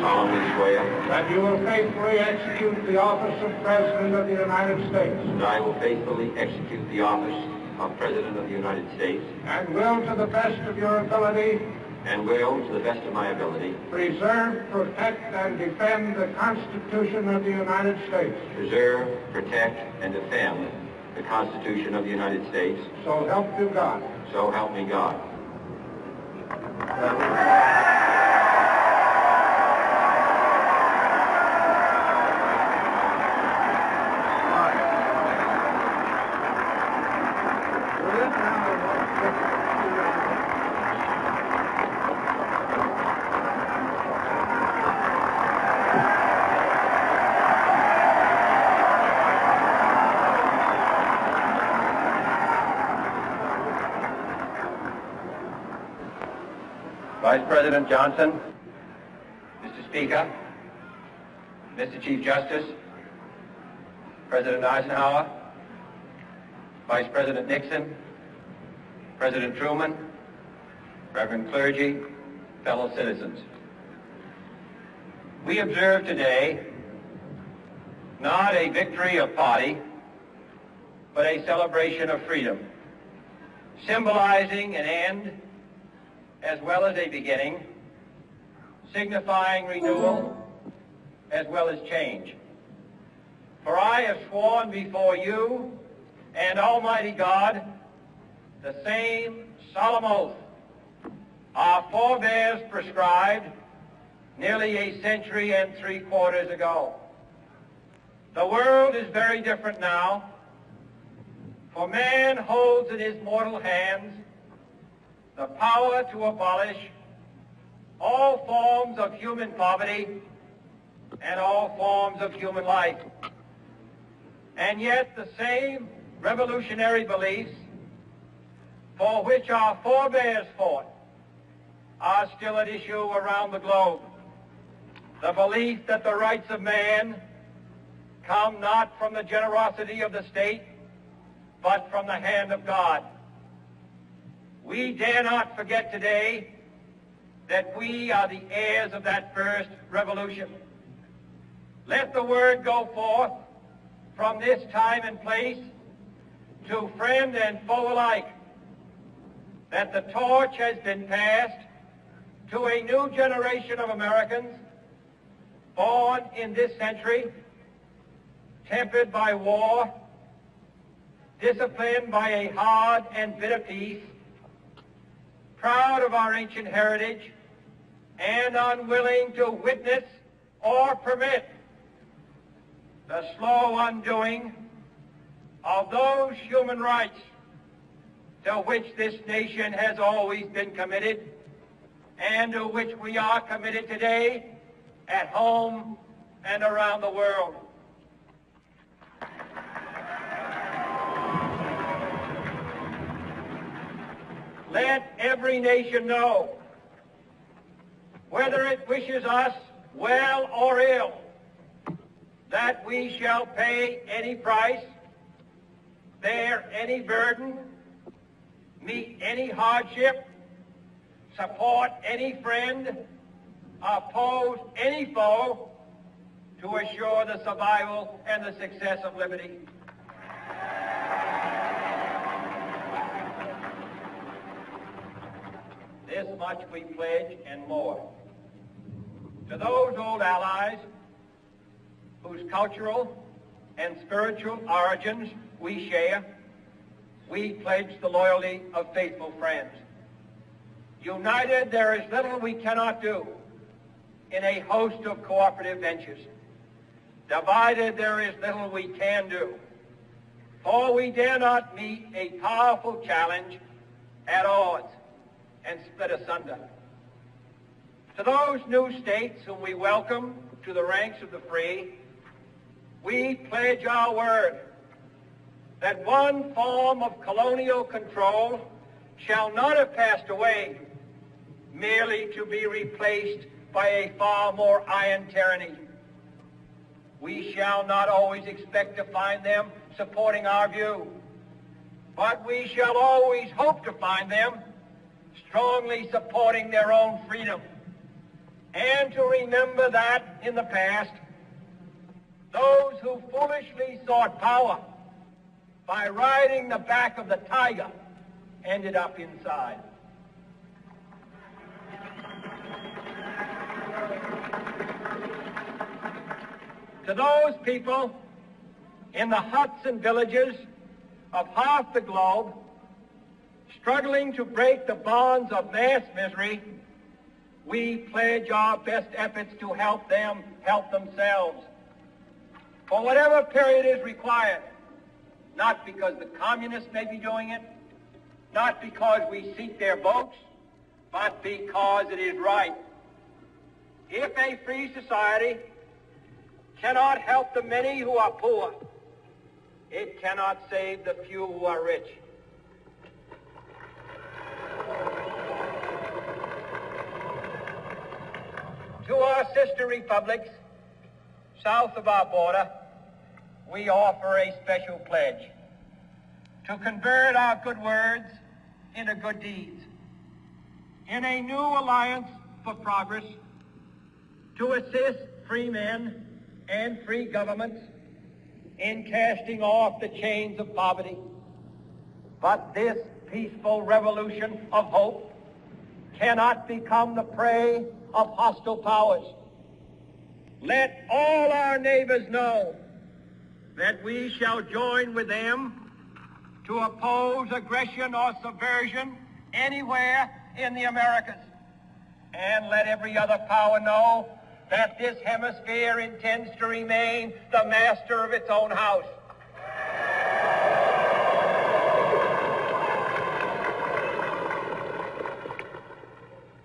solemnly swear that you will faithfully execute the office of President of the United States that I will faithfully execute the office of President of the United States and will, to the best of your ability, and will, to the best of my ability, preserve, protect, and defend the Constitution of the United States. preserve, protect, and defend the Constitution of the United States. So help you God. So help me God. Vice President Johnson, Mr. Speaker, Mr. Chief Justice, President Eisenhower, Vice President Nixon, President Truman, Reverend clergy, fellow citizens. We observe today not a victory of party, but a celebration of freedom, symbolizing an end as well as a beginning, signifying renewal as well as change. For I have sworn before you and Almighty God the same solemn oath our forebears prescribed nearly a century and 3/4 ago. The world is very different now, for man holds in his mortal hands the power to abolish all forms of human poverty and all forms of human life. And yet the same revolutionary beliefs for which our forebears fought are still at issue around the globe. The belief that the rights of man come not from the generosity of the state, but from the hand of God. We dare not forget today that we are the heirs of that first revolution. Let the word go forth from this time and place to friend and foe alike that the torch has been passed to a new generation of Americans born in this century, tempered by war, disciplined by a hard and bitter peace, proud of our ancient heritage, and unwilling to witness or permit the slow undoing of those human rights to which this nation has always been committed and to which we are committed today at home and around the world. Let every nation know, whether it wishes us well or ill, that we shall pay any price, bear any burden, meet any hardship, support any friend, oppose any foe to assure the survival and the success of liberty. This much we pledge and more. To those old allies whose cultural and spiritual origins we share, we pledge the loyalty of faithful friends. United, there is little we cannot do in a host of cooperative ventures. Divided, there is little we can do, for we dare not meet a powerful challenge at odds and split asunder. To those new states whom we welcome to the ranks of the free, we pledge our word that one form of colonial control shall not have passed away merely to be replaced by a far more iron tyranny. We shall not always expect to find them supporting our view, but we shall always hope to find them strongly supporting their own freedom and to remember that in the past, those who foolishly sought power by riding the back of the tiger ended up inside. To those people in the huts and villages of half the globe struggling to break the bonds of mass misery, we pledge our best efforts to help them help themselves for whatever period is required, not because the communists may be doing it, not because we seek their votes, but because it is right. If a free society cannot help the many who are poor, it cannot save the few who are rich. To our sister republics south of our border, we offer a special pledge to convert our good words into good deeds in a new alliance for progress, to assist free men and free governments in casting off the chains of poverty. But this peaceful revolution of hope cannot become the prey of hostile powers. Let all our neighbors know that we shall join with them to oppose aggression or subversion anywhere in the Americas. And let every other power know that this hemisphere intends to remain the master of its own house.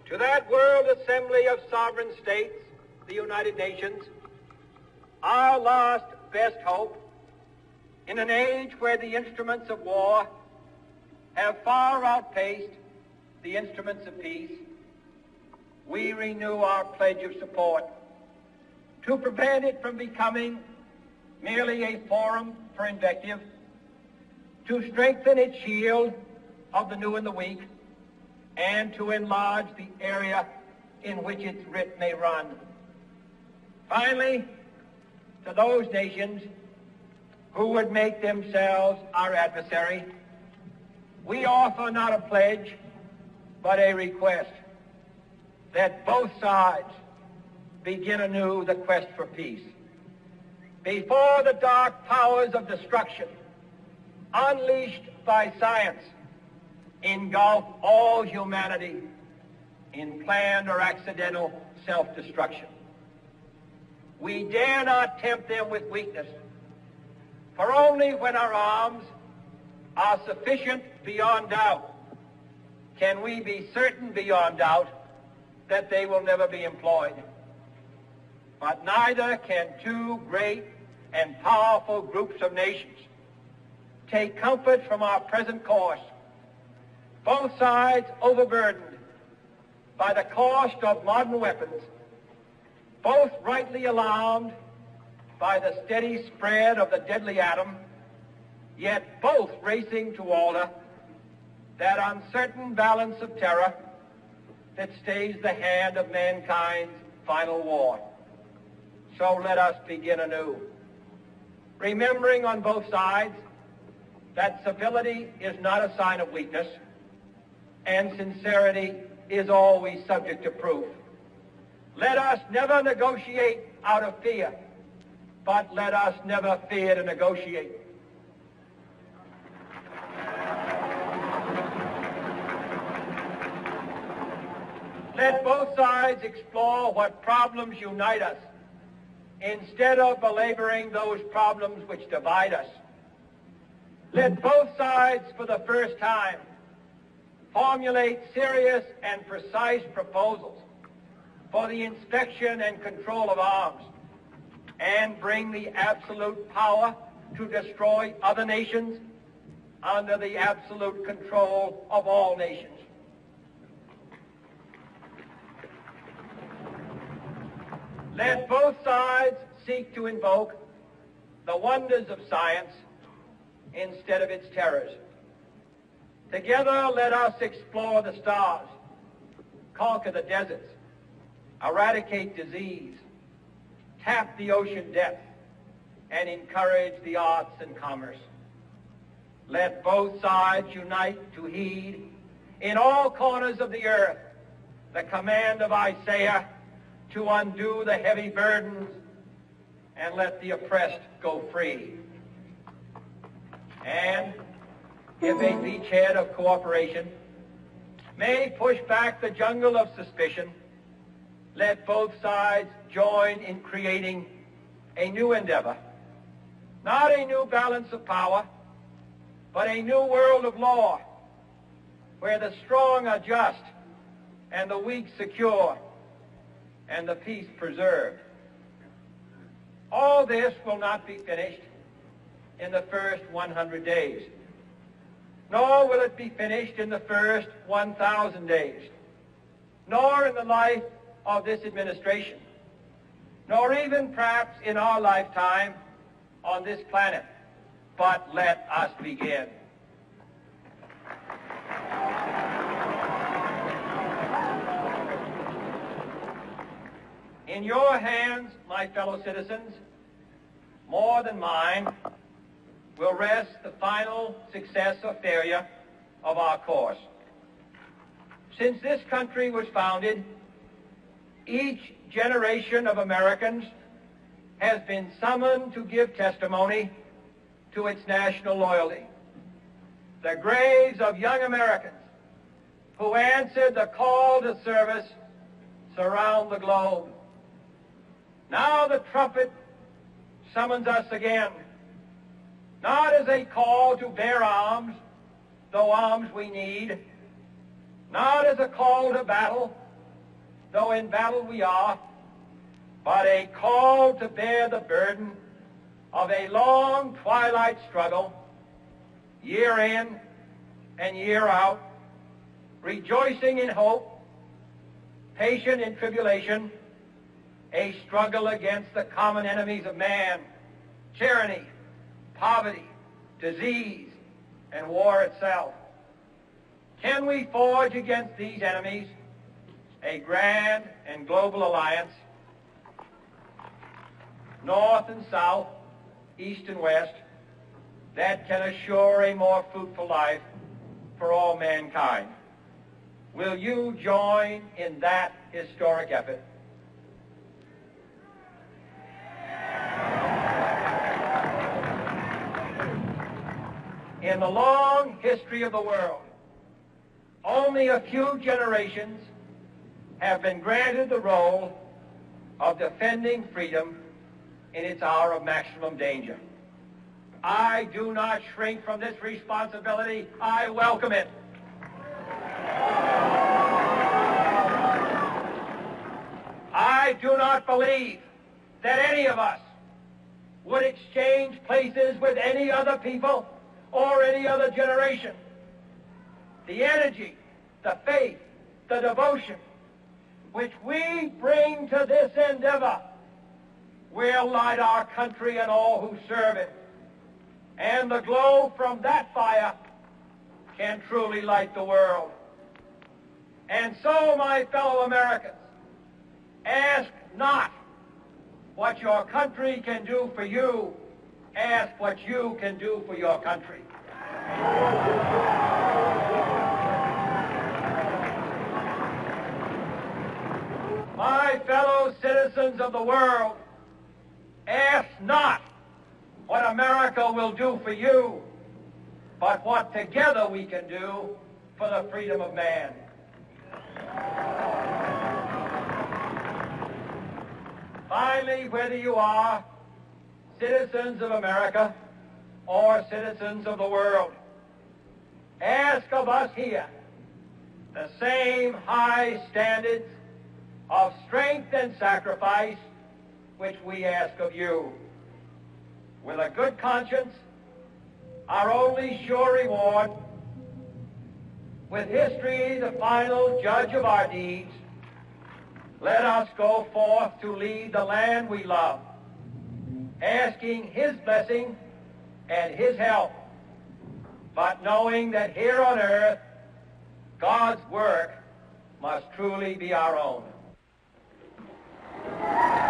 To that World Assembly of Sovereign States, the United Nations, our last best hope, in an age where the instruments of war have far outpaced the instruments of peace, we renew our pledge of support to prevent it from becoming merely a forum for invective, to strengthen its shield of the new and the weak, and to enlarge the area in which its writ may run. Finally, to those nations who would make themselves our adversary, we offer not a pledge, but a request that both sides begin anew the quest for peace. Before the dark powers of destruction, unleashed by science, engulf all humanity in planned or accidental self-destruction. We dare not tempt them with weakness, for only when our arms are sufficient beyond doubt can we be certain beyond doubt that they will never be employed. But neither can two great and powerful groups of nations take comfort from our present course, both sides overburdened by the cost of modern weapons, both rightly alarmed by the steady spread of the deadly atom, yet both racing to alter that uncertain balance of terror that stays the hand of mankind's final war. So let us begin anew, remembering on both sides that civility is not a sign of weakness, and sincerity is always subject to proof. Let us never negotiate out of fear, but let us never fear to negotiate. Let both sides explore what problems unite us, instead of belaboring those problems which divide us. Let both sides, for the first time, formulate serious and precise proposals for the inspection and control of arms, and bring the absolute power to destroy other nations under the absolute control of all nations. Let both sides seek to invoke the wonders of science instead of its terrors. Together, let us explore the stars, conquer the deserts, eradicate disease, tap the ocean depth, and encourage the arts and commerce. Let both sides unite to heed in all corners of the earth the command of Isaiah to undo the heavy burdens and let the oppressed go free. And if a beachhead of cooperation may push back the jungle of suspicion, let both sides join in creating a new endeavor, not a new balance of power, but a new world of law, where the strong are just and the weak secure and the peace preserved. All this will not be finished in the first 100 days, nor will it be finished in the first 1,000 days, nor in the life of this administration, nor even perhaps in our lifetime on this planet. But let us begin. In your hands, my fellow citizens, more than mine, will rest the final success or failure of our course. Since this country was founded, each generation of Americans has been summoned to give testimony to its national loyalty. The graves of young Americans who answered the call to service surround the globe. Now the trumpet summons us again, not as a call to bear arms, though arms we need, not as a call to battle, though in battle we are, but a call to bear the burden of a long twilight struggle, year in and year out, rejoicing in hope, patient in tribulation, a struggle against the common enemies of man, tyranny, poverty, disease, and war itself. Can we forge against these enemies a grand and global alliance, north and south, east and west, that can assure a more fruitful life for all mankind? Will you join in that historic effort? In the long history of the world, only a few generations have been granted the role of defending freedom in its hour of maximum danger. I do not shrink from this responsibility. I welcome it. I do not believe that any of us would exchange places with any other people or any other generation. The energy, the faith, the devotion which we bring to this endeavor will light our country and all who serve it. And the glow from that fire can truly light the world. And so, my fellow Americans, ask not what your country can do for you. Ask what you can do for your country. My fellow citizens of the world, ask not what America will do for you, but what together we can do for the freedom of man. Finally, whether you are citizens of America or citizens of the world, ask of us here the same high standards of strength and sacrifice which we ask of you. With a good conscience, our only sure reward, with history the final judge of our deeds, let us go forth to lead the land we love, asking his blessing and his help, but knowing that here on earth, God's work must truly be our own. States.